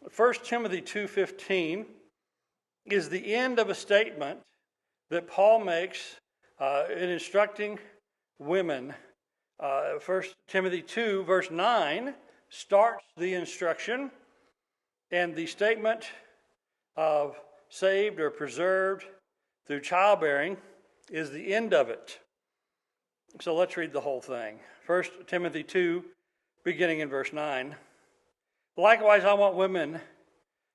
1 Timothy 2:15 is the end of a statement that Paul makes in instructing women. 1 Timothy 2, verse 9 starts the instruction, and the statement of saved or preserved through childbearing is the end of it. So let's read the whole thing. 1 Timothy 2, beginning in verse 9. Likewise, I want women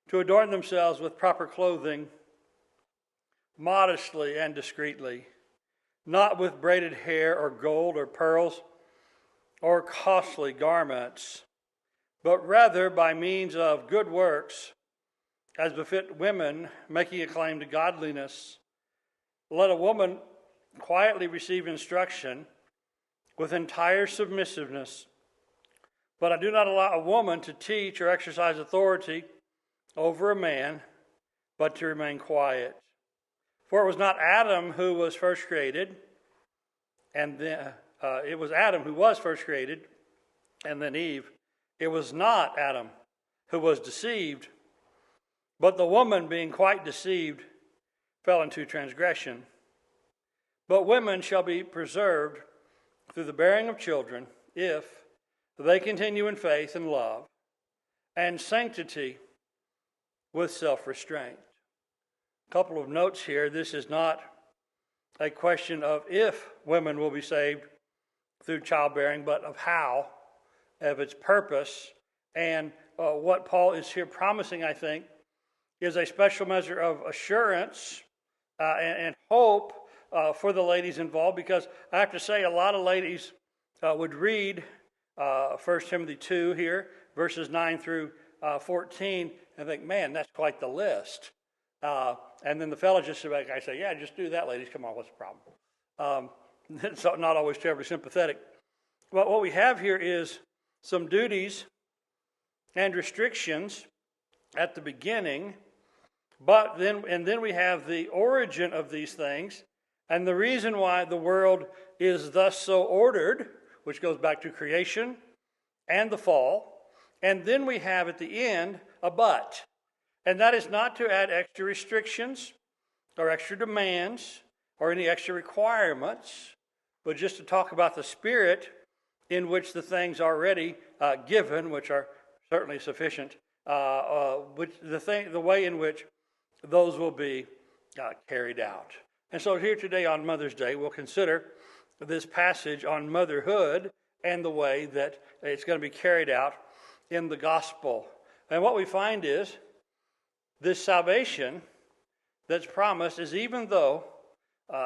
to adorn themselves with proper clothing, modestly and discreetly, not with braided hair or gold or pearls or costly garments, but rather by means of good works, as befit women making a claim to godliness. Let a woman quietly receive instruction with entire submissiveness. But I do not allow a woman to teach or exercise authority over a man, but to remain quiet. For it was not Adam who was first created, and then it was Adam who was first created, and then Eve. It was not Adam who was deceived, but the woman, being quite deceived, fell into transgression. But women shall be preserved through the bearing of children, if they continue in faith and love and sanctity with self-restraint. A couple of notes here. This is not a question of if women will be saved through childbearing, but of how, of its purpose. And what Paul is here promising, I think, is a special measure of assurance and hope for the ladies involved, because I have to say a lot of ladies would read 1 Timothy 2 here, verses 9 through 14, and think, man, that's quite the list. And then the fellows just I say, yeah, just do that, ladies. Come on, what's the problem? It's not always terribly sympathetic. But what we have here is some duties and restrictions at the beginning, but then we have the origin of these things and the reason why the world is thus so ordered, which goes back to creation and the fall. And then we have at the end a but. And that is not to add extra restrictions or extra demands or any extra requirements, but just to talk about the spirit in which the things already given, which are certainly sufficient, the way in which those will be carried out. And so here today on Mother's Day, we'll consider this passage on motherhood and the way that it's going to be carried out in the gospel. And what we find is this salvation that's promised is, even though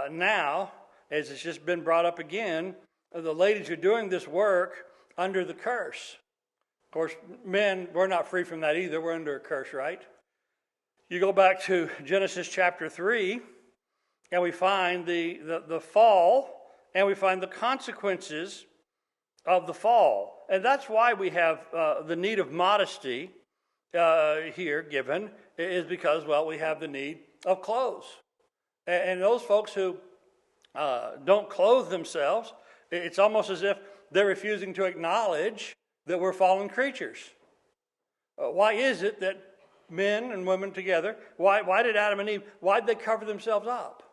now, as it's just been brought up again, the ladies are doing this work under the curse. Of course, men, we're not free from that either. We're under a curse, right? You go back to Genesis chapter 3, and we find the fall, and we find the consequences of the fall. And that's why we have the need of modesty here given, is because, well, we have the need of clothes. And those folks who don't clothe themselves, it's almost as if they're refusing to acknowledge that we're fallen creatures. Why is it that men and women together, why did Adam and Eve, why did they cover themselves up?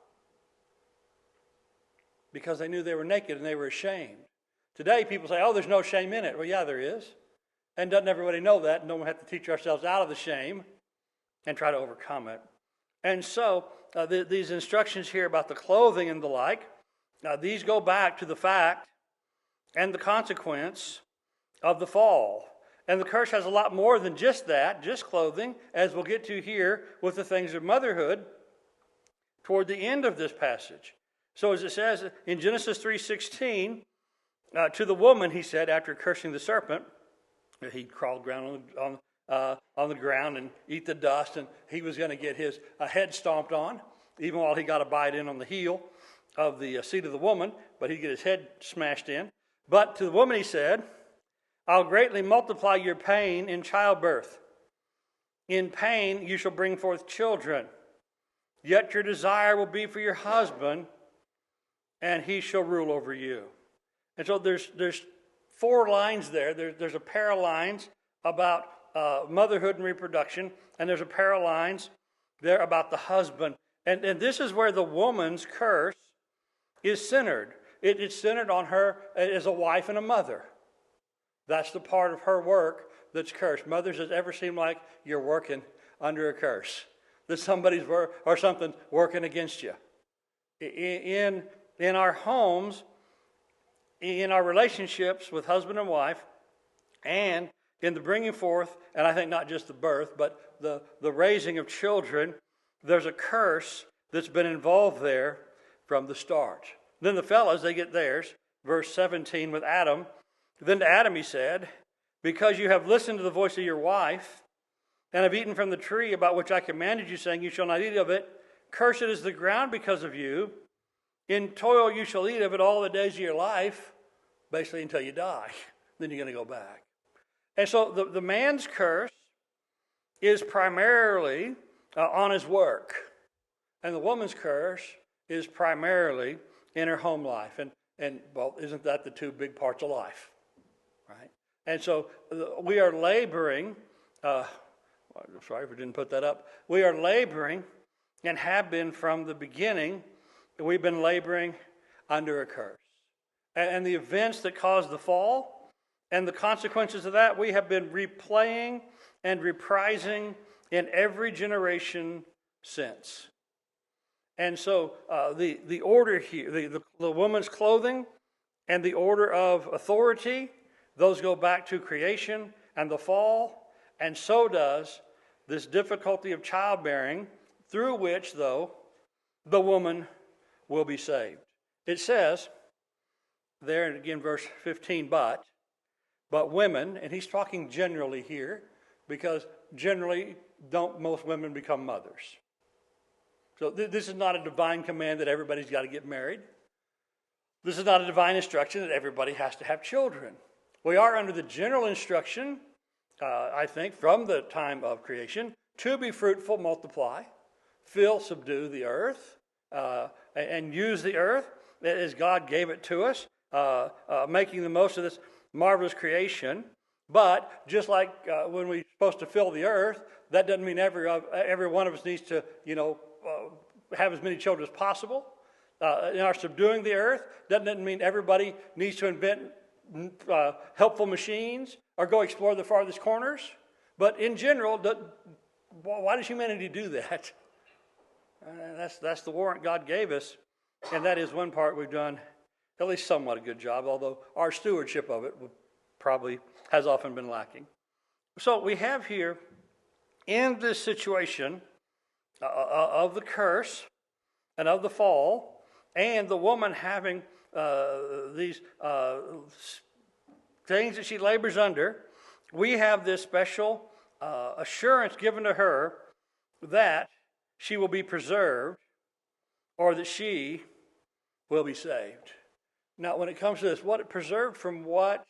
Because they knew they were naked and they were ashamed. Today people say, oh, there's no shame in it. Well, yeah, there is. And doesn't everybody know that? And don't we have to teach ourselves out of the shame and try to overcome it? And so these instructions here about the clothing and the like, these go back to the fact and the consequence of the fall. And the curse has a lot more than just that, just clothing, as we'll get to here with the things of motherhood toward the end of this passage. So as it says in Genesis 3:16, to the woman, he said, after cursing the serpent, he'd crawl on the ground and eat the dust, and he was going to get his head stomped on, even while he got a bite in on the heel of the seed of the woman, but he'd get his head smashed in. But to the woman he said, I'll greatly multiply your pain in childbirth. In pain you shall bring forth children. Yet your desire will be for your husband, and he shall rule over you. And so there's 4 lines there. There's a pair of lines about motherhood and reproduction, and there's a pair of lines there about the husband. And this is where the woman's curse is centered. It's centered on her as a wife and a mother. That's the part of her work that's cursed. Mothers, does it ever seem like you're working under a curse? That somebody's or something working against you? In our homes, in our relationships with husband and wife, and in the bringing forth, and I think not just the birth, but the raising of children, there's a curse that's been involved there from the start. Then the fellows, they get theirs. Verse 17 with Adam. Then to Adam he said, because you have listened to the voice of your wife, and have eaten from the tree about which I commanded you, saying, you shall not eat of it, cursed is the ground because of you. In toil you shall eat of it all the days of your life, basically until you die. Then you're going to go back. And so the man's curse is primarily on his work. And the woman's curse is primarily in her home life. And well, isn't that the two big parts of life? Right? And so we are laboring, sorry if we didn't put that up. We are laboring and have been from the beginning. We've been laboring under a curse. And the events that caused the fall and the consequences of that, we have been replaying and reprising in every generation since. And so the order here, the woman's clothing and the order of authority, those go back to creation and the fall, and so does this difficulty of childbearing, through which, though, the woman will be saved. It says there, and again, verse 15, but women, and he's talking generally here, because generally don't most women become mothers. So this is not a divine command that everybody's got to get married. This is not a divine instruction that everybody has to have children. We are under the general instruction, I think, from the time of creation, to be fruitful, multiply, fill, subdue the earth, and use the earth as God gave it to us, making the most of this marvelous creation. But just like when we're supposed to fill the earth, that doesn't mean every one of us needs to, have as many children as possible. In our subduing the earth, doesn't mean everybody needs to invent helpful machines or go explore the farthest corners. But in general, why does humanity do that? That's the warrant God gave us, and that is one part we've done at least somewhat a good job, although our stewardship of it probably has often been lacking. So we have here, in this situation of the curse and of the fall, and the woman having these things that she labors under, we have this special assurance given to her that she will be preserved, or that she will be saved. Now, when it comes to this, what preserved from what,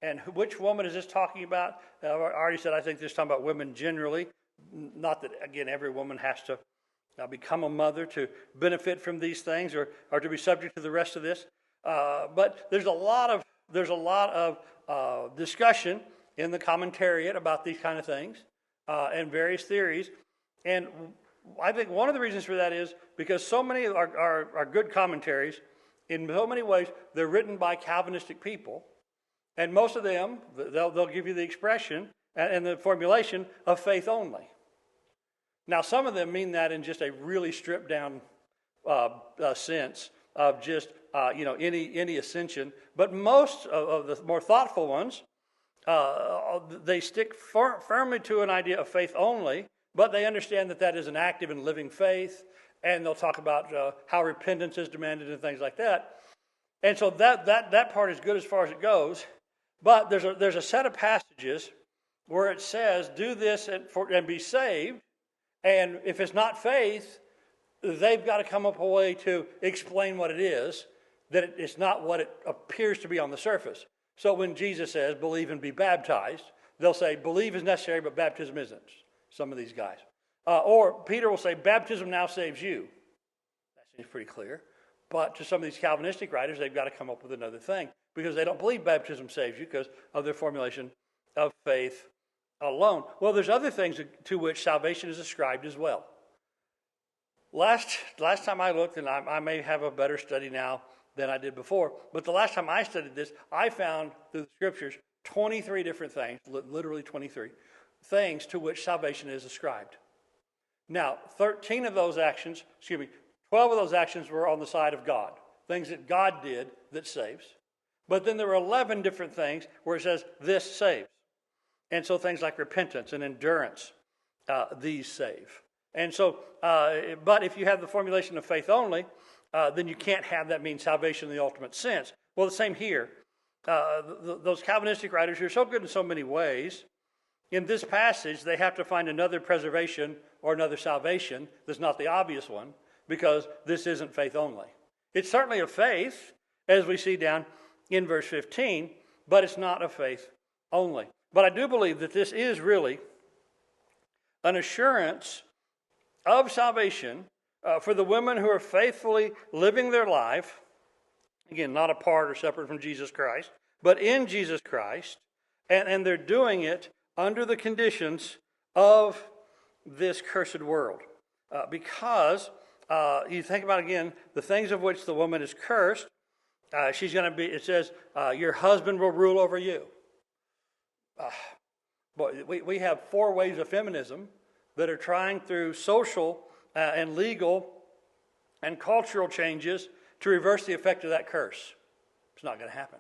and which woman is this talking about? I already said I think this is talking about women generally. Not that, again, every woman has to become a mother to benefit from these things or to be subject to the rest of this. But there's a lot of discussion in the commentariat about these kind of things and various theories. And I think one of the reasons for that is because so many are good commentaries. In so many ways, they're written by Calvinistic people. And most of them, they'll give you the expression and the formulation of faith only. Now, some of them mean that in just a really stripped down sense of just, any ascension. But most of the more thoughtful ones, they stick firmly to an idea of faith only, but they understand that is an active and living faith, and they'll talk about how repentance is demanded and things like that. And so that part is good as far as it goes. But there's a set of passages where it says, do this and be saved. And if it's not faith, they've got to come up with a way to explain what it is, that it's not what it appears to be on the surface. So when Jesus says, believe and be baptized, they'll say, believe is necessary, but baptism isn't, some of these guys. Or Peter will say, baptism now saves you. That seems pretty clear. But to some of these Calvinistic writers, they've got to come up with another thing, because they don't believe baptism saves you because of their formulation of faith alone. Well, there's other things to which salvation is ascribed as well. Last time I looked, and I may have a better study now than I did before, but the last time I studied this, I found through the scriptures 23 different things, literally 23 things to which salvation is ascribed. Now, 12 of those actions were on the side of God, things that God did that saves. But then there were 11 different things where it says this saves. And so things like repentance and endurance, these save. And so, but if you have the formulation of faith only, then you can't have that mean salvation in the ultimate sense. Well, the same here. Those Calvinistic writers who are so good in so many ways, in this passage, they have to find another preservation or another salvation that's not the obvious one, because this isn't faith only. It's certainly a faith, as we see down in verse 15, but it's not a faith only. But I do believe that this is really an assurance of salvation for the women who are faithfully living their life, again, not apart or separate from Jesus Christ, but in Jesus Christ, and they're doing it under the conditions of this cursed world. Because you think about, again, the things of which the woman is cursed, she's going to be, it says, your husband will rule over you. We have 4 waves of feminism that are trying through social and legal and cultural changes to reverse the effect of that curse. It's not going to happen.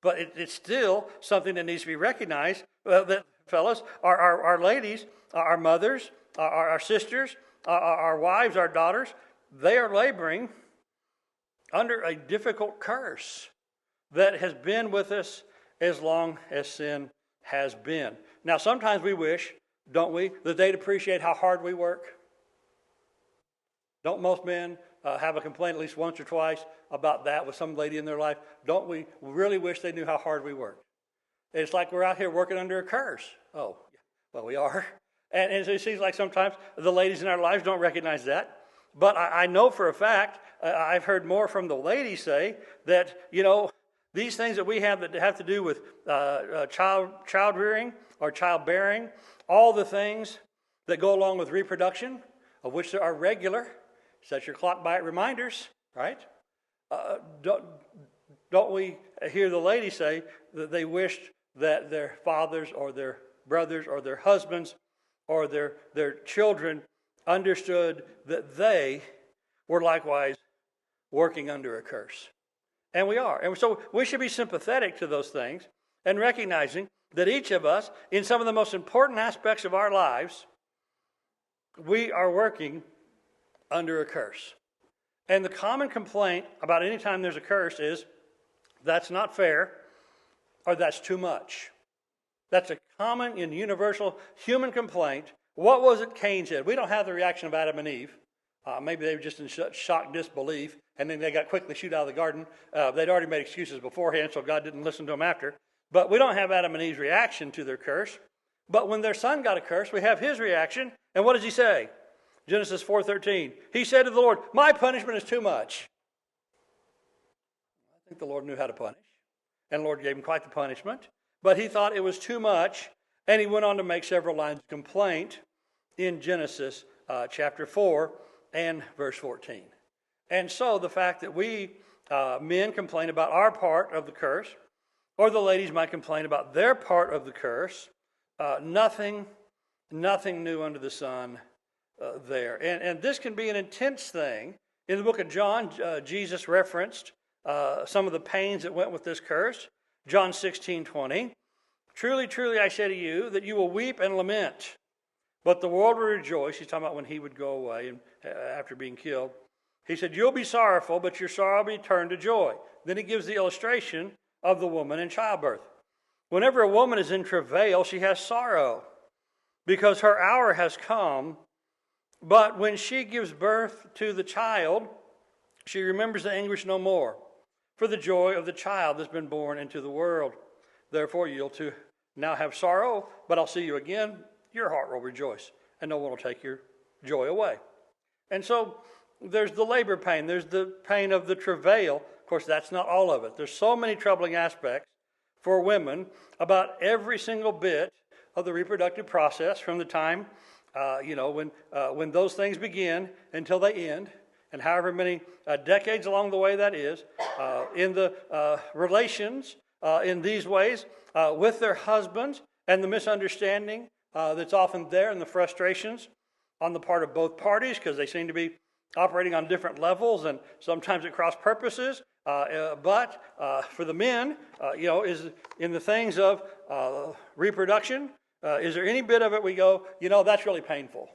But it's still something that needs to be recognized, that fellas, our ladies, our mothers, our sisters, our wives, our daughters, they are laboring under a difficult curse that has been with us as long as sin has been. Now, sometimes we wish, don't we, that they'd appreciate how hard we work. Don't most men have a complaint at least once or twice about that with some lady in their life? Don't we really wish they knew how hard we work? It's like we're out here working under a curse. Oh, well, we are. And it seems like sometimes the ladies in our lives don't recognize that. But I know for a fact, I've heard more from the ladies say that, these things that we have that have to do with childbearing or childbearing, all the things that go along with reproduction, of which there are regular, set your clock by it reminders, right? Don't we hear the ladies say that they wished that their fathers or their brothers or their husbands or their children understood that they were likewise working under a curse. And we are. And so we should be sympathetic to those things and recognizing that each of us, in some of the most important aspects of our lives, we are working under a curse. And the common complaint about any time there's a curse is, that's not fair, or that's too much. That's a common and universal human complaint. What was it Cain said? We don't have the reaction of Adam and Eve. Maybe they were just in shocked disbelief, and then they got quickly shooed out of the garden. They'd already made excuses beforehand, so God didn't listen to them after. But we don't have Adam and Eve's reaction to their curse. But when their son got a curse, we have his reaction. And what does he say? Genesis 4:13. He said to the Lord, my punishment is too much. I think the Lord knew how to punish. And the Lord gave him quite the punishment. But he thought it was too much. And he went on to make several lines of complaint in Genesis chapter 4 and verse 14. And so the fact that we men complain about our part of the curse, or the ladies might complain about their part of the curse, nothing new under the sun there. And this can be an intense thing. In the book of John, Jesus referenced some of the pains that went with this curse. John 16:20. Truly, truly, I say to you that you will weep and lament, but the world will rejoice. He's talking about when he would go away and after being killed. He said, you'll be sorrowful, but your sorrow will be turned to joy. Then he gives the illustration of the woman in childbirth. Whenever a woman is in travail, she has sorrow, because her hour has come. But when she gives birth to the child, she remembers the anguish no more, for the joy of the child that's been born into the world. Therefore you'll too now have sorrow, but I'll see you again. Your heart will rejoice, and no one will take your joy away. And so there's the labor pain. There's the pain of the travail. Of course, that's not all of it. There's so many troubling aspects for women about every single bit of the reproductive process from the time, when those things begin until they end, and however many decades along the way that is, in the relations in these ways with their husbands, and the misunderstanding that's often there, and the frustrations on the part of both parties because they seem to be operating on different levels and sometimes at cross purposes. But for the men, is in the things of reproduction, is there any bit of it we go, that's really painful?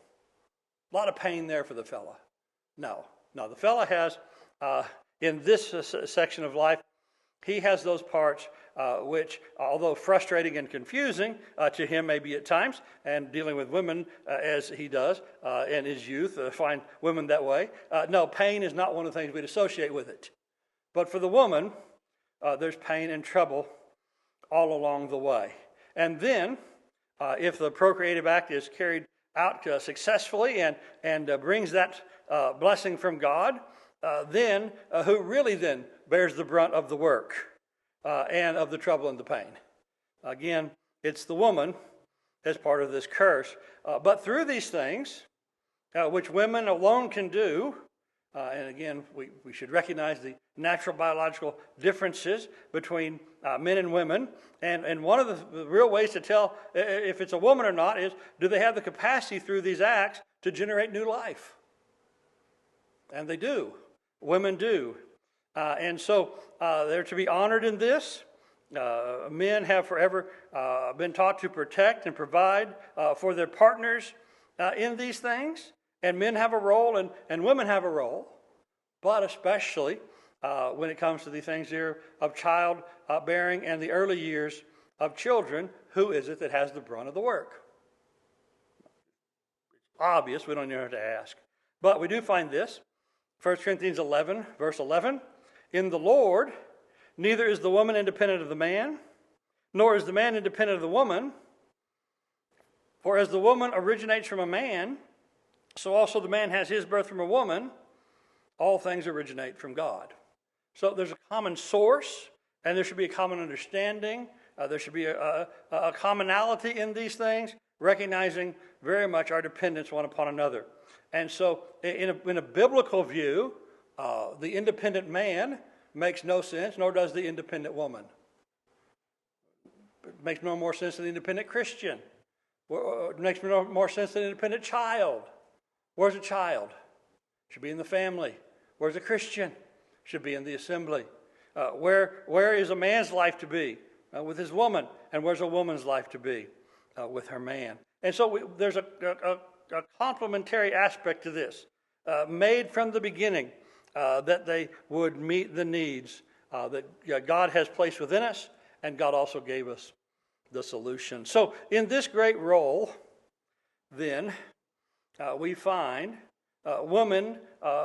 A lot of pain there for the fella. No, the fella has, in this section of life, he has those parts which, although frustrating and confusing to him maybe at times, and dealing with women as he does in his youth, find women that way. No, pain is not one of the things we'd associate with it. But for the woman, there's pain and trouble all along the way. And then, if the procreative act is carried out successfully and brings that blessing from God, then who really then bears the brunt of the work and of the trouble and the pain? Again, it's the woman as part of this curse. But through these things, which women alone can do, and again, we should recognize the natural biological differences between men and women. And one of the real ways to tell if it's a woman or not is, do they have the capacity through these acts to generate new life? And they do. Women do. And so they're to be honored in this. Men have forever been taught to protect and provide for their partners in these things. And men have a role and women have a role. But especially when it comes to the things here of childbearing and the early years of children, who is it that has the brunt of the work? It's obvious, we don't even have to ask. But we do find this. 1 Corinthians 11, verse 11. In the Lord, neither is the woman independent of the man, nor is the man independent of the woman. For as the woman originates from a man, so also the man has his birth from a woman. All things originate from God. So there's a common source, and there should be a common understanding. There should be a commonality in these things, recognizing very much our dependence one upon another. And so in a biblical view, the independent man makes no sense, nor does the independent woman. It makes no more sense than the independent Christian. It makes no more sense than the independent child. Where's a child? Should be in the family. Where's a Christian? Should be in the assembly. Where is a man's life to be? With his woman. And where's a woman's life to be? With her man. And so there's a complementary aspect to this, made from the beginning, that they would meet the needs that God has placed within us, and God also gave us the solution. So in this great role, then, we find women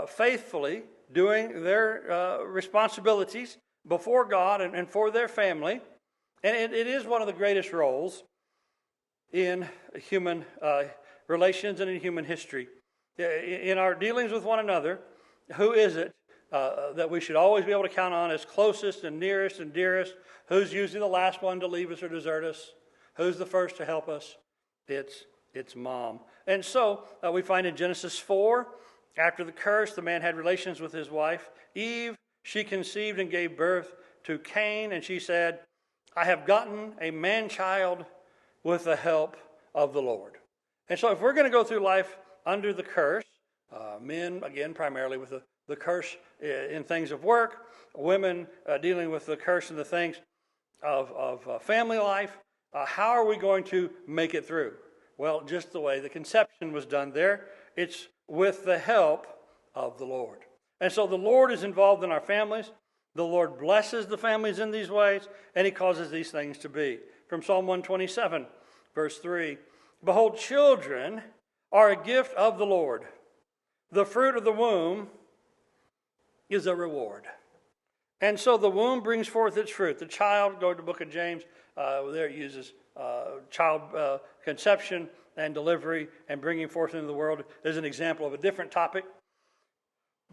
faithfully doing their responsibilities before God and for their family. And it is one of the greatest roles in human relations and in human history. In our dealings with one another, who is it that we should always be able to count on as closest and nearest and dearest? Who's usually the last one to leave us or desert us? Who's the first to help us? It's mom. And so we find in Genesis 4, after the curse, the man had relations with his wife Eve. She conceived and gave birth to Cain, and she said, I have gotten a man-child with the help of the Lord. And so if we're going to go through life under the curse, men, again, primarily with the curse in things of work, women dealing with the curse in the things of family life, how are we going to make it through? Well, just the way the conception was done there, it's with the help of the Lord. And so the Lord is involved in our families. The Lord blesses the families in these ways, and he causes these things to be. From Psalm 127, verse 3, Behold, children are a gift of the Lord. The fruit of the womb is a reward. And so the womb brings forth its fruit. The child, go to the book of James, there it uses child conception and delivery and bringing forth into the world is an example of a different topic.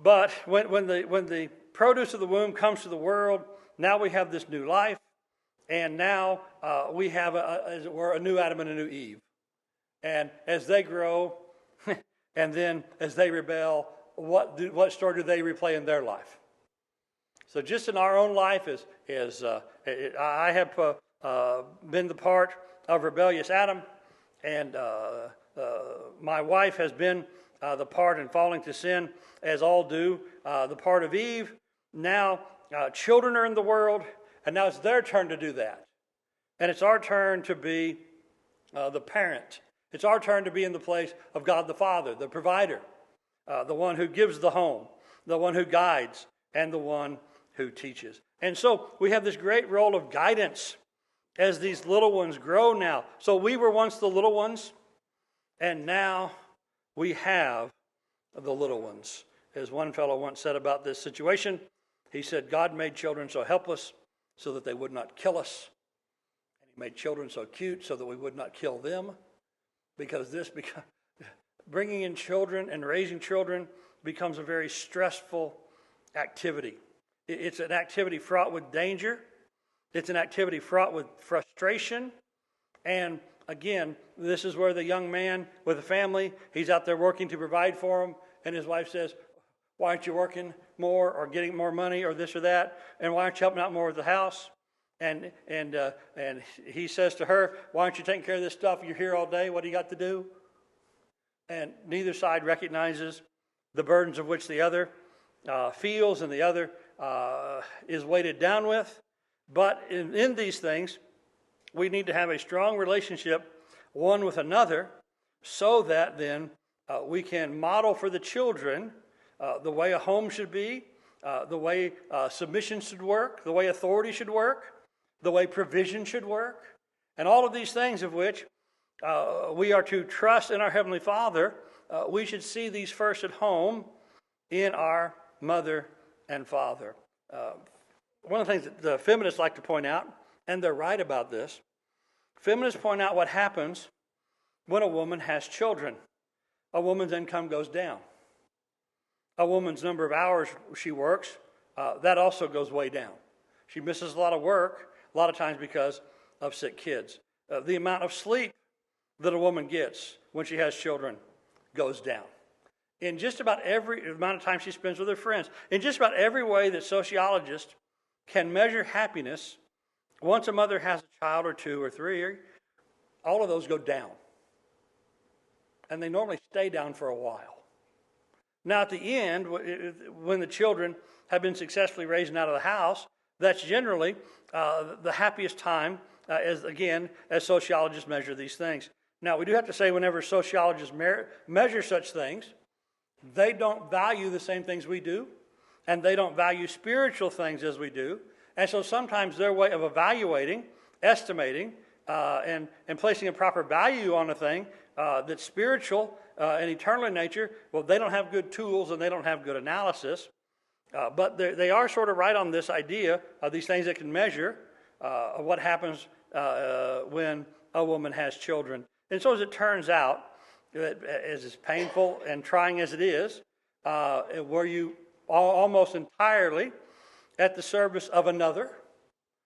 But when the produce of the womb comes to the world, now we have this new life. And now we have, as it were, a new Adam and a new Eve. And as they grow, and then as they rebel, what story do they replay in their life? So just in our own life, I have been the part of rebellious Adam, and my wife has been the part in falling to sin, as all do, the part of Eve. Now children are in the world, and now it's their turn to do that. And it's our turn to be the parent. It's our turn to be in the place of God the Father, the provider, the one who gives the home, the one who guides, and the one who teaches. And so we have this great role of guidance as these little ones grow now. So we were once the little ones, and now we have the little ones. As one fellow once said about this situation, he said, God made children so helpless so that they would not kill us. And he made children so cute so that we would not kill them. Because bringing in children and raising children becomes a very stressful activity. It's an activity fraught with danger. It's an activity fraught with frustration. And again, this is where the young man with a family, he's out there working to provide for them, and his wife says, why aren't you working more or getting more money or this or that? And why aren't you helping out more with the house? And he says to her, why aren't you taking care of this stuff? You're here all day. What do you got to do? And neither side recognizes the burdens of which the other feels and the other is weighted down with. But in these things, we need to have a strong relationship one with another so that then we can model for the children the way a home should be, the way submission should work, the way authority should work, the way provision should work, and all of these things of which we are to trust in our Heavenly Father. We should see these first at home in our mother and father. One of the things that the feminists like to point out, and they're right about this, feminists point out what happens when a woman has children. A woman's income goes down. A woman's number of hours she works, that also goes way down. She misses a lot of work, a lot of times because of sick kids. The amount of sleep that a woman gets when she has children goes down. In just about every amount of time she spends with her friends, in just about every way that sociologists can measure happiness, once a mother has a child or two or three, all of those go down. And they normally stay down for a while. Now at the end, when the children have been successfully raised and out of the house, that's generally the happiest time, as sociologists measure these things. Now, we do have to say whenever sociologists measure such things, they don't value the same things we do, and they don't value spiritual things as we do. And so sometimes their way of evaluating, estimating, and placing a proper value on a thing that's spiritual and eternal in nature, well, they don't have good tools and they don't have good analysis. But they are sort of right on this idea of these things that can measure what happens when a woman has children. And so as it turns out, as painful and trying as it is, where you almost entirely at the service of another,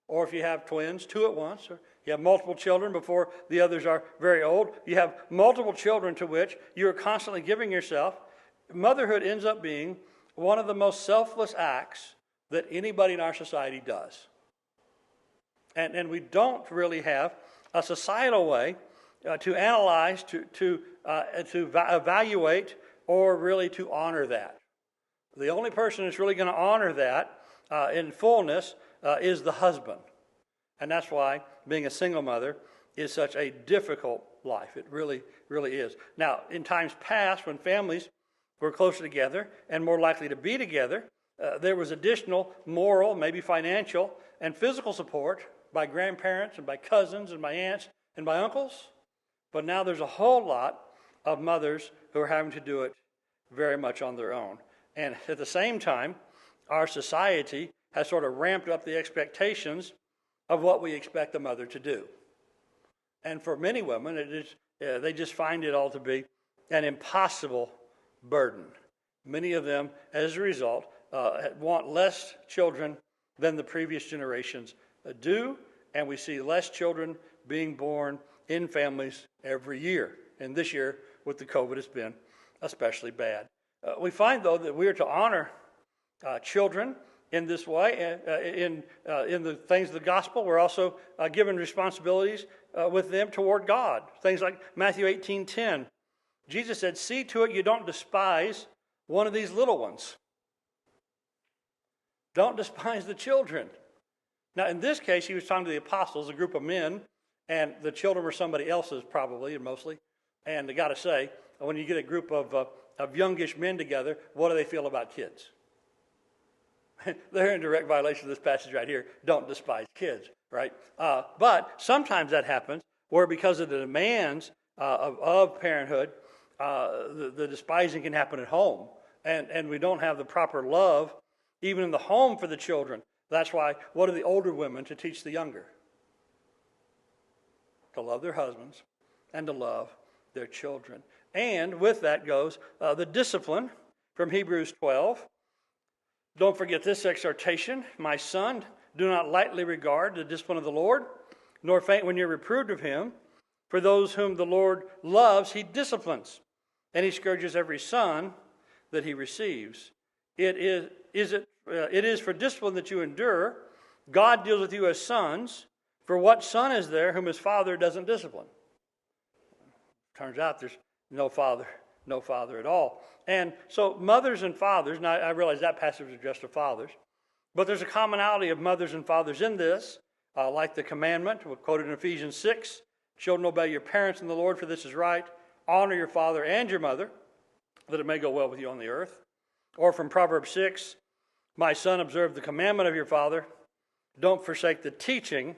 or if you have twins, two at once, or you have multiple children before the others are very old, you have multiple children to which you are constantly giving yourself. Motherhood ends up being one of the most selfless acts that anybody in our society does. And we don't really have a societal way to analyze, to evaluate, or really to honor that. The only person that's really going to honor that in fullness is the husband. And that's why being a single mother is such a difficult life. It really, really is. Now, in times past, when families were closer together and more likely to be together, there was additional moral, maybe financial, and physical support by grandparents and by cousins and by aunts and by uncles. But now there's a whole lot of mothers who are having to do it very much on their own. And at the same time, our society has sort of ramped up the expectations of what we expect a mother to do. And for many women, they just find it all to be an impossible burden. Many of them, as a result, want less children than the previous generations do, and we see less children being born in families every year. And this year, with the COVID, it's been especially bad. We find, though, that we are to honor children in this way. In the things of the gospel, we're also given responsibilities with them toward God. Things like Matthew 18:10. Jesus said, "See to it you don't despise one of these little ones." Don't despise the children. Now, in this case, he was talking to the apostles, a group of men, and the children were somebody else's probably, and mostly. And I got to say, when you get a group of youngish men together, what do they feel about kids? They're in direct violation of this passage right here. Don't despise kids, right? But sometimes that happens where because of the demands of parenthood, the despising can happen at home. And we don't have the proper love even in the home for the children. That's why, what are the older women to teach the younger? To love their husbands and to love their children. And with that goes the discipline from Hebrews 12. Don't forget this exhortation, my son, do not lightly regard the discipline of the Lord, nor faint when you're reproved of him. For those whom the Lord loves, he disciplines, and he scourges every son that he receives. It is for discipline that you endure. God deals with you as sons. For what son is there whom his father doesn't discipline? Turns out there's no father at all. And so mothers and fathers, and I realize that passage is addressed to fathers, but there's a commonality of mothers and fathers in this, like the commandment, quoted in Ephesians 6, children, obey your parents in the Lord, for this is right. Honor your father and your mother, that it may go well with you on the earth. Or from Proverbs 6, my son, observe the commandment of your father. Don't forsake the teaching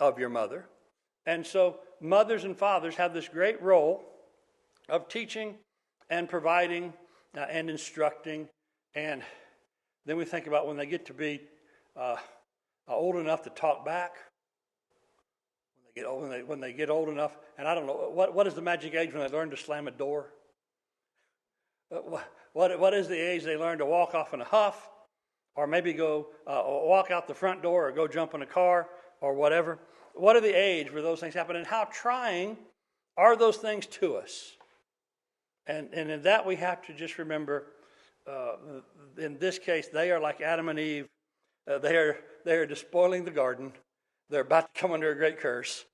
of your mother. And so mothers and fathers have this great role of teaching and providing and instructing. And then we think about when they get to be old enough to talk back. When they get old enough, and I don't know, what is the magic age when they learn to slam a door? What is the age they learn to walk off in a huff, or maybe go walk out the front door, or go jump in a car, or whatever? What are the age where those things happen, and how trying are those things to us? And in that we have to just remember, in this case, they are like Adam and Eve. They are despoiling the garden. They're about to come under a great curse,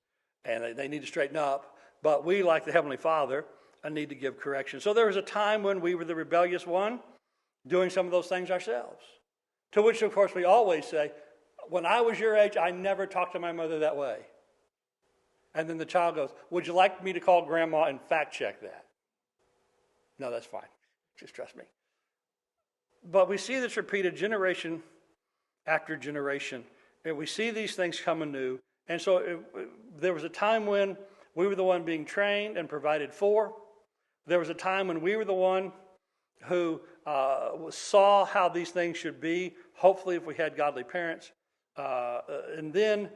and they need to straighten up. But we, like the Heavenly Father, need to give correction. So there was a time when we were the rebellious one, doing some of those things ourselves. To which, of course, we always say, when I was your age, I never talked to my mother that way. And then the child goes, would you like me to call Grandma and fact check that? No, that's fine. Just trust me. But we see this repeated generation after generation. And we see these things come anew. And so there was a time when we were the one being trained and provided for. There was a time when we were the one who saw how these things should be, hopefully if we had godly parents. And then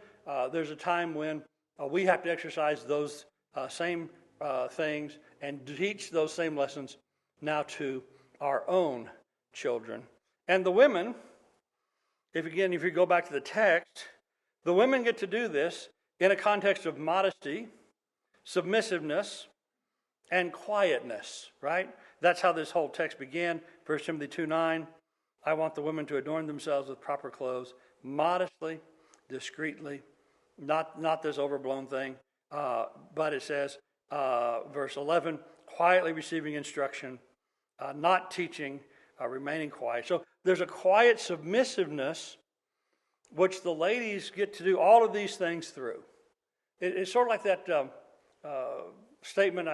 there's a time when we have to exercise those same things and teach those same lessons now to our own children. And the women, if you go back to the text, the women get to do this in a context of modesty, submissiveness, and quietness, right? That's how this whole text began. 1 Timothy 2:9, I want the women to adorn themselves with proper clothes, modestly, discreetly, not this overblown thing, but it says, verse 11, quietly receiving instruction, not teaching, remaining quiet. So there's a quiet submissiveness which the ladies get to do all of these things through. It's sort of like that statement,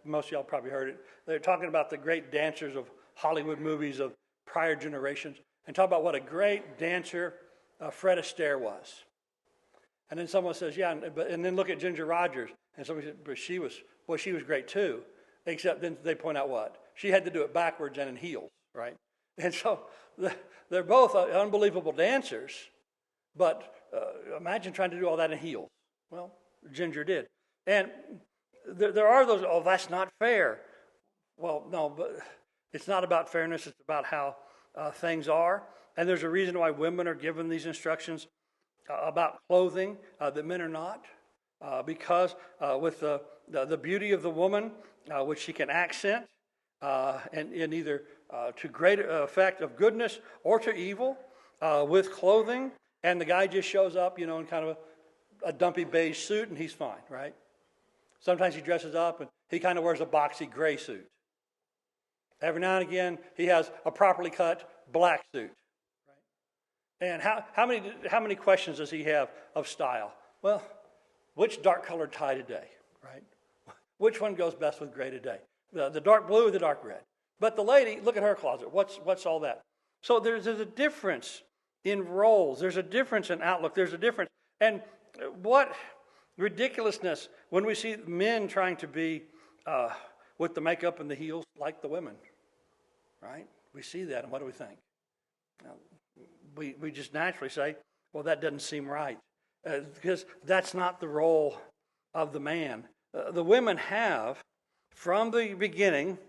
most of y'all probably heard it. They're talking about the great dancers of Hollywood movies of prior generations and talk about what a great dancer Fred Astaire was. And then someone says, yeah, and then look at Ginger Rogers. And somebody said, but she was great too. Except then they point out what? She had to do it backwards and in heels, right? And so they're both unbelievable dancers, but imagine trying to do all that in heels. Well, Ginger did. And there are those, oh, that's not fair. Well, no, but it's not about fairness. It's about how things are. And there's a reason why women are given these instructions about clothing that men are not, because with the beauty of the woman, which she can accent, and in either to great effect of goodness or to evil, with clothing, and the guy just shows up, in kind of a dumpy beige suit, and he's fine, right? Sometimes he dresses up, and he kind of wears a boxy gray suit. Every now and again, he has a properly cut black suit. Right? And how many questions does he have of style? Well, which dark colored tie today, right? Which one goes best with gray today? The dark blue or the dark red? But the lady, look at her closet. What's all that? So there's a difference in roles. There's a difference in outlook. There's a difference. And what ridiculousness when we see men trying to be with the makeup and the heels like the women, right? We see that, and what do we think? We just naturally say, well, that doesn't seem right, because that's not the role of the man. The women have, from the beginning,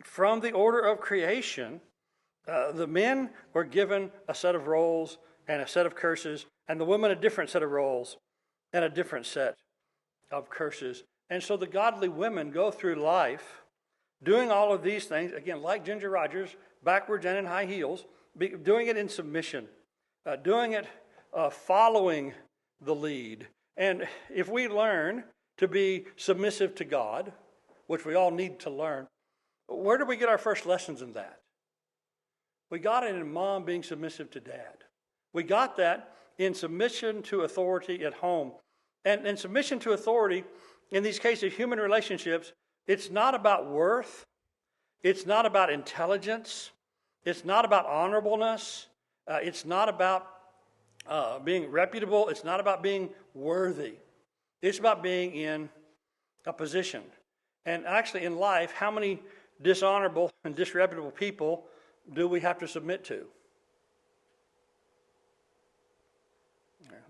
from the order of creation, the men were given a set of roles and a set of curses, and the women a different set of roles and a different set of curses. And so the godly women go through life doing all of these things, again, like Ginger Rogers, backwards and in high heels, doing it in submission, doing it following the lead. And if we learn to be submissive to God, which we all need to learn, where do we get our first lessons in that? We got it in mom being submissive to dad. We got that in submission to authority at home. And submission to authority, in these cases, human relationships, it's not about worth. It's not about intelligence. It's not about honorableness. It's not about being reputable. It's not about being worthy. It's about being in a position. And actually in life, how many dishonorable and disreputable people do we have to submit to?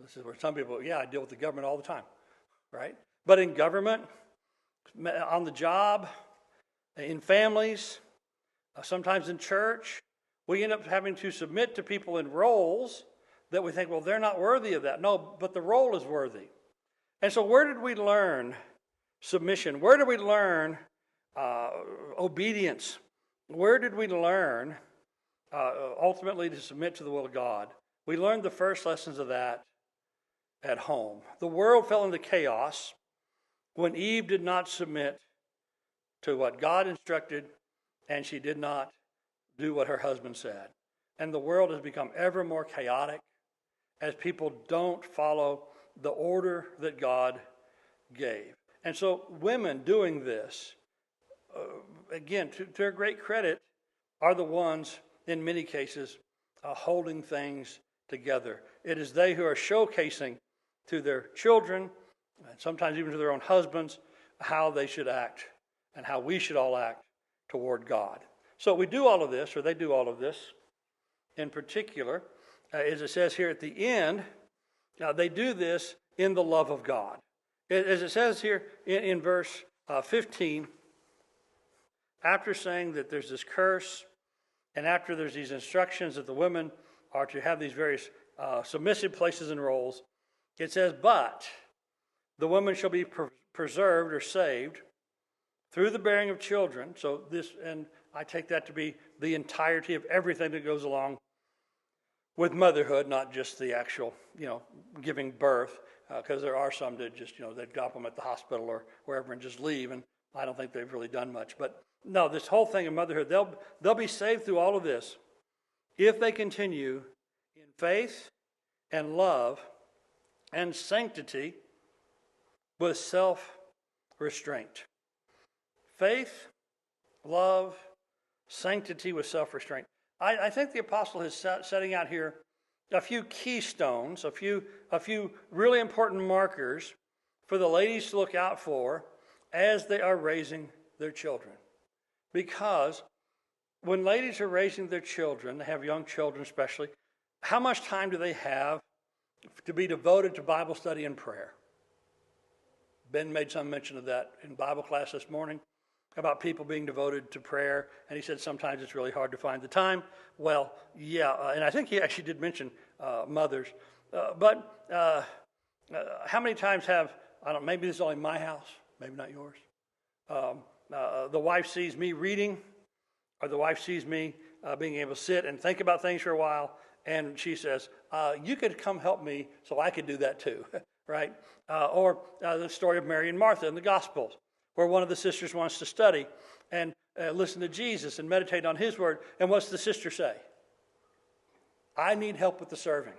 This is where some people, I deal with the government all the time, right? But in government, on the job, in families, sometimes in church, we end up having to submit to people in roles that we think, well, they're not worthy of that. No, but the role is worthy. And so where did we learn submission? Where did we learn obedience? Where did we learn ultimately to submit to the will of God? We learned the first lessons of that at home. The world fell into chaos when Eve did not submit to what God instructed, and she did not do what her husband said. And the world has become ever more chaotic as people don't follow the order that God gave. And so women doing this, again, to their great credit, are the ones, in many cases, holding things together. It is they who are showcasing to their children, and sometimes even to their own husbands, how they should act and how we should all act toward God. So we do all of this, or they do all of this, in particular, as it says here at the end, they do this in the love of God. As it says here in verse 15, after saying that there's this curse, and after there's these instructions that the women are to have these various submissive places and roles, it says, but the woman shall be preserved or saved through the bearing of children. So this, and I take that to be the entirety of everything that goes along with motherhood, not just the actual, giving birth, because there are some that just, they drop them at the hospital or wherever and just leave, and I don't think they've really done much. But no, this whole thing of motherhood, they'll be saved through all of this if they continue in faith and love and sanctity with self-restraint. Faith, love, sanctity with self-restraint. I think the apostle is setting out here a few keystones, a few really important markers for the ladies to look out for as they are raising their children. Because when ladies are raising their children, they have young children especially, how much time do they have to be devoted to Bible study and prayer? Ben made some mention of that in Bible class this morning about people being devoted to prayer, and he said sometimes it's really hard to find the time. Well, yeah, and I think he actually did mention mothers. But how many times have, I don't know, maybe this is only my house, maybe not yours. The wife sees me reading, or the wife sees me being able to sit and think about things for a while, and she says, you could come help me so I could do that too, right? Or the story of Mary and Martha in the Gospels, where one of the sisters wants to study and listen to Jesus and meditate on his word. And what's the sister say? I need help with the serving.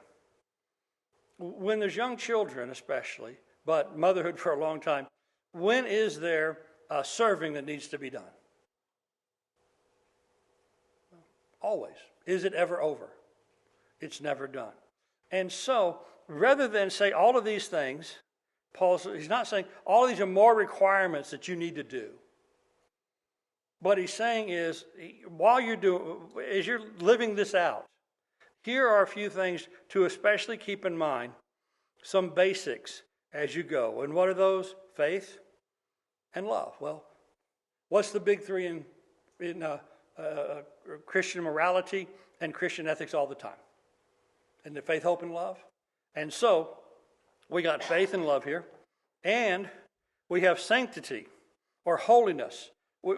When there's young children especially, but motherhood for a long time, when is there serving that needs to be done? Always. Is it ever over? It's never done. And so, rather than say all of these things, he's not saying all of these are more requirements that you need to do. What he's saying is, as you're living this out, here are a few things to especially keep in mind, some basics as you go. And what are those? Faith and love. Well, what's the big three in Christian morality and Christian ethics all the time? And the faith, hope, and love. And so, we got faith and love here. And we have sanctity or holiness. We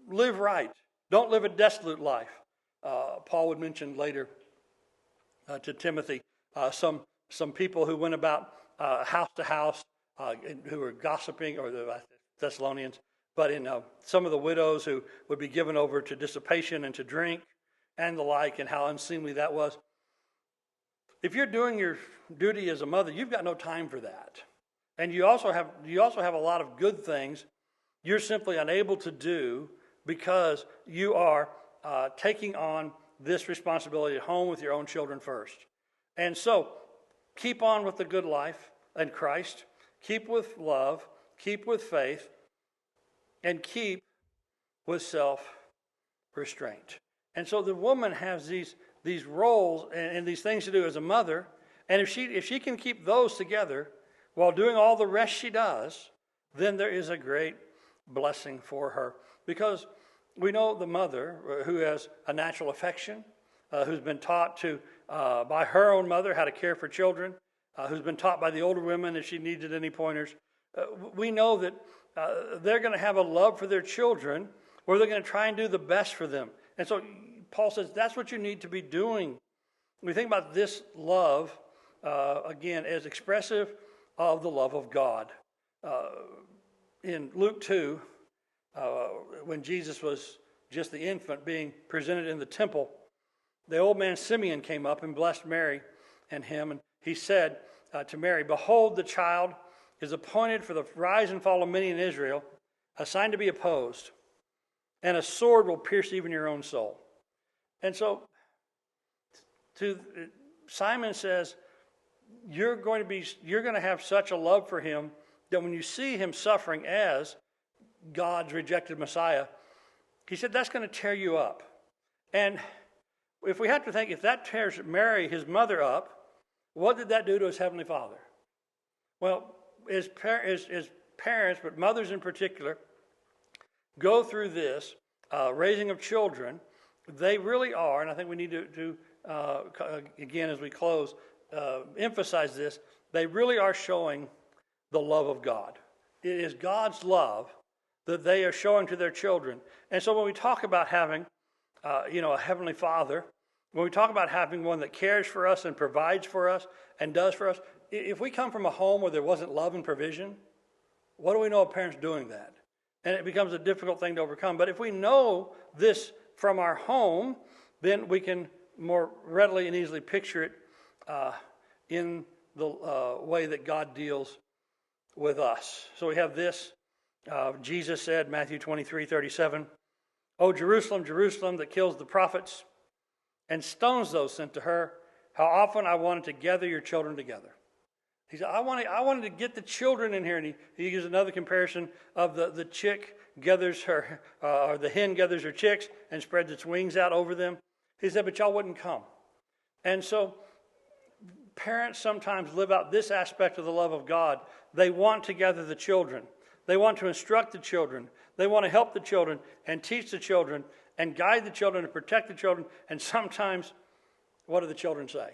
live right. Don't live a desolate life. Paul would mention later to Timothy some people who went about house to house, who were gossiping, or the Thessalonians, but in some of the widows who would be given over to dissipation and to drink and the like, and how unseemly that was. If you're doing your duty as a mother, you've got no time for that. And you also have a lot of good things you're simply unable to do because you are taking on this responsibility at home with your own children first. And so, keep on with the good life in Christ. Keep with love. Keep with faith. And keep with self-restraint. And so the woman has these roles and these things to do as a mother. And if she can keep those together while doing all the rest she does, then there is a great blessing for her. Because we know the mother who has a natural affection, who's been taught by her own mother how to care for children, who's been taught by the older women if she needed any pointers. We know that they're going to have a love for their children where they're going to try and do the best for them. And so Paul says that's what you need to be doing. We think about this love, again, as expressive of the love of God. In Luke 2, when Jesus was just the infant being presented in the temple, the old man Simeon came up and blessed Mary and him, and he said to Mary, "Behold, the child is appointed for the rise and fall of many in Israel, a sign to be opposed, and a sword will pierce even your own soul." And so, Simon says, you're going to have such a love for him that when you see him suffering as God's rejected Messiah, he said that's going to tear you up. And if we have to think, if that tears Mary, his mother, up, what did that do to his heavenly Father? Well, as parents, but mothers in particular, go through this raising of children, they really are, and I think we need to again as we close, emphasize this, they really are showing the love of God. It is God's love that they are showing to their children. And so when we talk about having, a heavenly Father, when we talk about having one that cares for us and provides for us and does for us, if we come from a home where there wasn't love and provision, what do we know of parents doing that? And it becomes a difficult thing to overcome. But if we know this from our home, then we can more readily and easily picture it in the way that God deals with us. So we have this. Jesus said, Matthew 23:37, "O Jerusalem, Jerusalem, that kills the prophets and stones those sent to her, how often I wanted to gather your children together." He said, I wanted to get the children in here. And he gives another comparison of the chick gathers her, or the hen gathers her chicks and spreads its wings out over them. He said, but y'all wouldn't come. And so parents sometimes live out this aspect of the love of God. They want to gather the children. They want to instruct the children. They want to help the children and teach the children and guide the children and protect the children. And sometimes, what do the children say?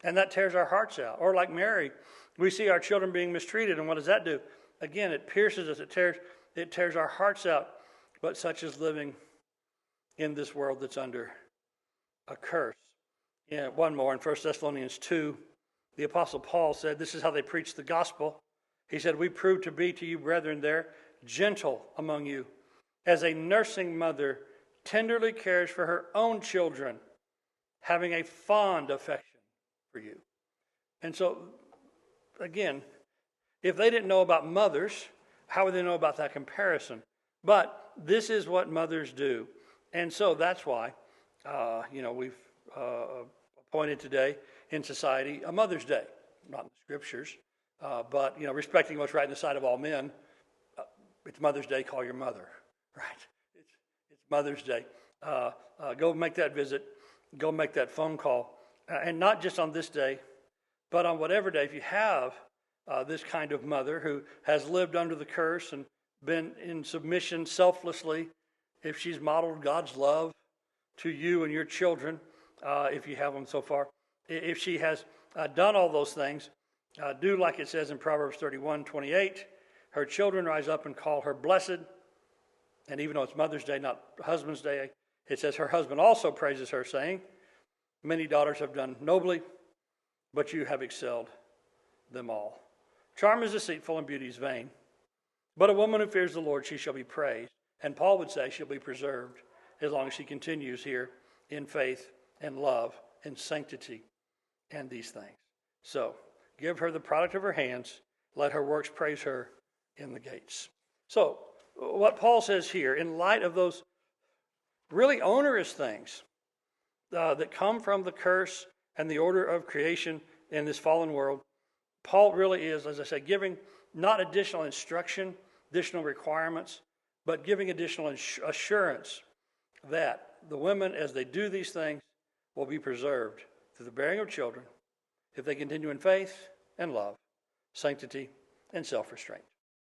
And that tears our hearts out. Or like Mary, we see our children being mistreated, and what does that do? Again, it pierces us, it tears our hearts out. But such is living in this world that's under a curse. Yeah, one more in 1 Thessalonians 2, the Apostle Paul said, this is how they preach the gospel. He said, we prove to be to you, brethren, there, gentle among you, as a nursing mother tenderly cares for her own children, having a fond affection for you. And so, again, if they didn't know about mothers, how would they know about that comparison? But this is what mothers do. And so that's why, we've appointed today in society a Mother's Day. Not in the scriptures, but, respecting what's right in the sight of all men. It's Mother's Day, call your mother, right? It's Mother's Day. Go make that visit. Go make that phone call. And not just on this day, but on whatever day. If you have this kind of mother who has lived under the curse and been in submission selflessly, if she's modeled God's love to you and your children, if you have them so far, if she has done all those things, do like it says in Proverbs 31:28, her children rise up and call her blessed. And even though it's Mother's Day, not Husband's Day, it says her husband also praises her, saying, many daughters have done nobly, but you have excelled them all. Charm is deceitful and beauty is vain. But a woman who fears the Lord, she shall be praised. And Paul would say she'll be preserved as long as she continues here in faith and love and sanctity and these things. So give her the product of her hands. Let her works praise her in the gates. So what Paul says here, in light of those really onerous things that come from the curse and the order of creation in this fallen world, Paul really is, as I say, giving not additional instruction, additional requirements, but giving additional assurance that the women, as they do these things, will be preserved through the bearing of children if they continue in faith and love, sanctity, and self-restraint.